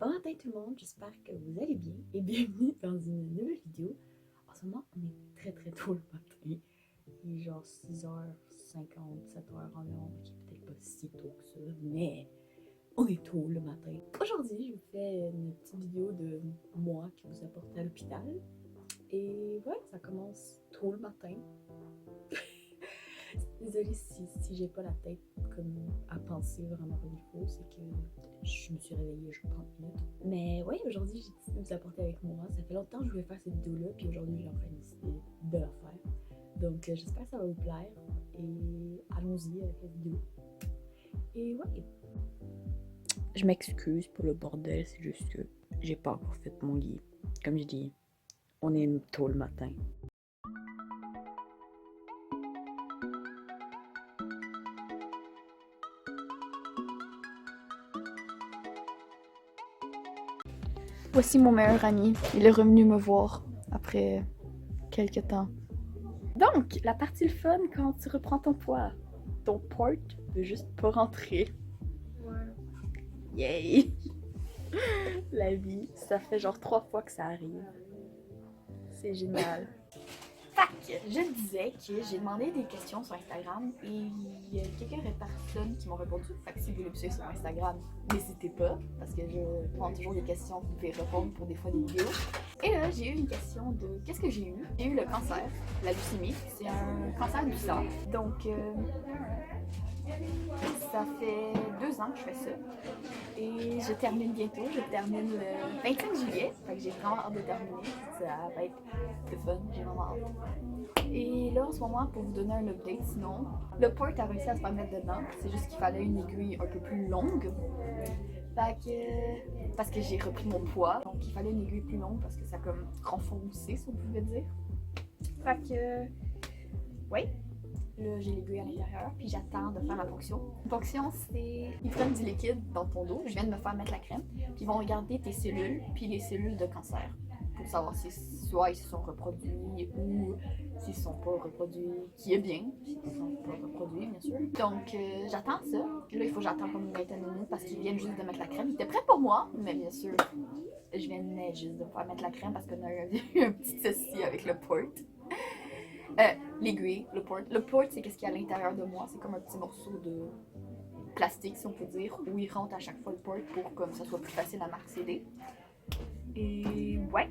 Bon matin tout le monde, j'espère que vous allez bien et bienvenue dans une nouvelle vidéo. En ce moment, on est très tôt le matin. Il est genre 6h50, 7h environ, qui est peut-être pas si tôt que ça, mais on est tôt le matin. Aujourd'hui, je vous fais une petite vidéo de moi qui vous apporte à l'hôpital. Et voilà, ça commence tôt le matin. Désolée si j'ai pas la tête comme à penser vraiment comme il faut, c'est que je me suis réveillée il y a 30 minutes. Mais ouais, aujourd'hui j'ai décidé de vous apporter avec moi. Ça fait longtemps que je voulais faire cette vidéo-là, puis aujourd'hui j'ai enfin décidé de la faire. Donc j'espère que ça va vous plaire et allons-y avec la vidéo. Et ouais. Je m'excuse pour le bordel, c'est juste que j'ai pas encore fait mon lit. Comme je dis, on est tôt le matin. Voici mon meilleur ami. Il est revenu me voir après quelques temps. Donc, la partie le fun quand tu reprends ton poids. Ton port veut juste pas rentrer. Ouais. Yay! La vie, ça fait genre 3 fois que ça arrive. C'est génial. Fait que je disais que j'ai demandé des questions sur Instagram et il y a quelques personnes qui m'ont répondu. Fait que si vous voulez me suivre sur Instagram, n'hésitez pas parce que je prends toujours des questions que vous pouvez répondre pour des fois des vidéos. Et là, j'ai eu une question de qu'est-ce que j'ai eu? J'ai eu le cancer, la leucémie. C'est un cancer du sang. Donc, ça fait 2 ans que je fais ça. Et je termine bientôt. Je termine le 25 juillet. Fait que j'ai vraiment hâte de terminer. Ça va être le fun. J'ai vraiment hâte. Et là, en ce moment, pour vous donner un update, sinon, le port a réussi à se faire mettre dedans. C'est juste qu'il fallait une aiguille un peu plus longue. Fait que, parce que j'ai repris mon poids. Donc, il fallait une aiguille plus longue parce que ça a comme renfoncé, si on pouvait dire. Fait que, ouais. Là, j'ai l'aiguille à l'intérieur, puis j'attends de faire ma ponction. La ponction, c'est... Ils prennent du liquide dans ton dos. Je viens de me faire mettre la crème. Puis ils vont regarder tes cellules, puis les cellules de cancer. Pour savoir si soit ils se sont reproduits ou s'ils ne sont pas reproduits, qui est bien, s'ils ne sont pas reproduits, bien sûr. Donc, j'attends ça. Puis là, il faut que j'attende comme une vingtaine de minutes parce qu'ils viennent juste de mettre la crème. Ils étaient prêts pour moi, mais bien sûr, je viens juste de me faire mettre la crème parce qu'on a eu un petit souci avec le port. L'aiguille, le port. Le port, c'est qu'est-ce qu'il y a à l'intérieur de moi. C'est comme un petit morceau de plastique, si on peut dire, où il rentre à chaque fois le port pour que ça soit plus facile à accéder. Et ouais.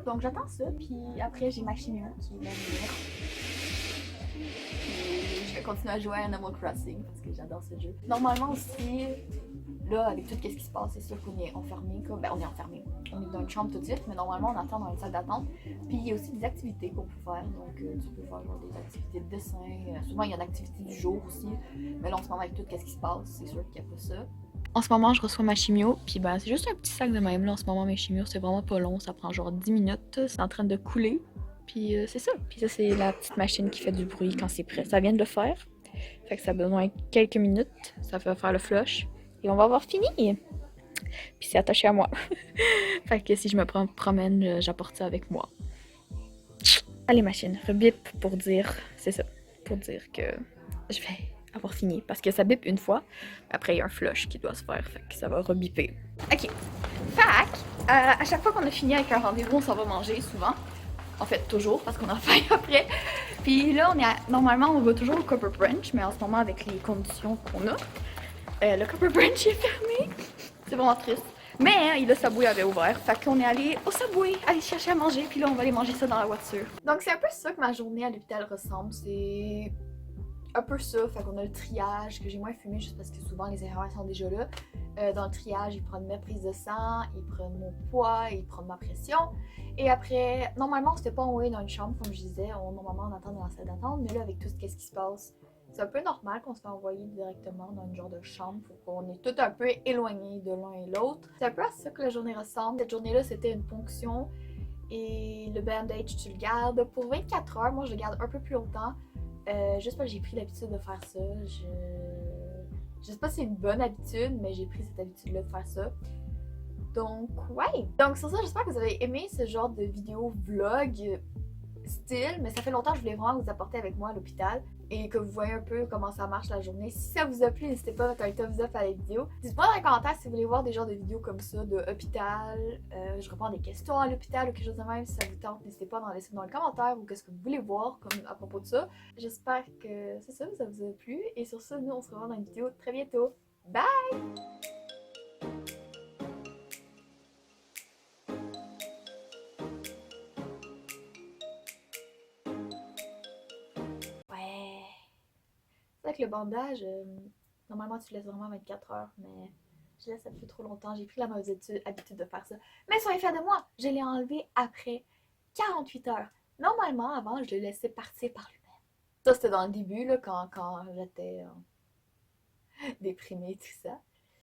Donc j'attends ça, puis après j'ai ma chimio qui va venir. Et je vais continuer à jouer à Animal Crossing parce que j'adore ce jeu. Normalement aussi, là, avec tout ce qui se passe, c'est sûr qu'on est enfermé. Ben, on est enfermé. On est dans une chambre tout de suite, mais normalement, on attend dans une salle d'attente. Puis il y a aussi des activités qu'on peut faire. Donc, tu peux faire genre, des activités de dessin. Souvent, il y a une activité du jour aussi. Mais là, en ce moment, avec tout ce qui se passe, c'est sûr qu'il n'y a pas ça. En ce moment, je reçois ma chimio. Puis, ben, c'est juste un petit sac de même. Là, en ce moment, mes chimios, c'est vraiment pas long. Ça prend genre 10 minutes. C'est en train de couler. Puis, c'est ça. Puis, ça, c'est la petite machine qui fait du bruit quand c'est prêt. Ça vient de le faire. Fait que ça a besoin de quelques minutes. Ça va faire le flush. Et on va avoir fini. Puis c'est attaché à moi. Fait que si je me promène, j'apporte ça avec moi. Allez machine, rebip pour dire, c'est ça, pour dire que je vais avoir fini. Parce que ça bip une fois, après il y a un flush qui doit se faire, fait que ça va rebipper. Ok, fait à chaque fois qu'on a fini avec un rendez-vous, on s'en va manger souvent. En fait, toujours, parce qu'on a faim après. Puis là, normalement, on va toujours au Copper Brunch, mais en ce moment, avec les conditions qu'on a, le Copper Brunch est fermé. C'est vraiment triste. Mais le Subway avait ouvert. Fait qu'on est allé au Subway, aller chercher à manger. Puis là, on va aller manger ça dans la voiture. Donc, c'est un peu ça que ma journée à l'hôpital ressemble. C'est un peu ça. Fait qu'on a le triage, que j'ai moins fumé juste parce que souvent les erreurs sont déjà là. Dans le triage, ils prennent ma prise de sang, ils prennent mon poids, ils prennent ma pression. Et après, normalement, c'était pas envoyé dans une chambre, comme je disais. Normalement, on attend dans la salle d'attente. Mais là, avec tout ce qui se passe, c'est un peu normal qu'on se fait envoyer directement dans une genre de chambre pour qu'on est tout un peu éloignés de l'un et l'autre. C'est un peu à ça que la journée ressemble. Cette journée-là, c'était une ponction et le bandage, tu le gardes pour 24 heures. Moi, je le garde un peu plus longtemps. Juste parce que j'ai pris l'habitude de faire ça. Je sais pas si c'est une bonne habitude, mais j'ai pris cette habitude-là de faire ça. Donc, ouais. Donc, sur ça, j'espère que vous avez aimé ce genre de vidéo vlog style, mais ça fait longtemps que je voulais vraiment vous apporter avec moi à l'hôpital. et que vous voyez un peu comment ça marche la journée. Si ça vous a plu, n'hésitez pas à mettre un thumbs up à la vidéo. Dites-moi dans les commentaires si vous voulez voir des genres de vidéos comme ça, de hôpital, je réponds à des questions à l'hôpital ou quelque chose de même. Si ça vous tente, n'hésitez pas à en laisser dans les commentaires ou qu'est-ce que vous voulez voir comme à propos de ça. J'espère que c'est ça, ça vous a plu. Et sur ça, nous on se revoit dans une vidéo très bientôt. Bye! Ouais. C'est vrai que le bandage, normalement tu laisses vraiment 24 heures, mais je laisse un peu trop longtemps. J'ai pris la mauvaise habitude de faire ça. Mais soyez fiers de moi, je l'ai enlevé après 48 heures. Normalement, avant, je le laissais partir par lui-même. Ça, c'était dans le début, là, quand j'étais déprimée, tout ça.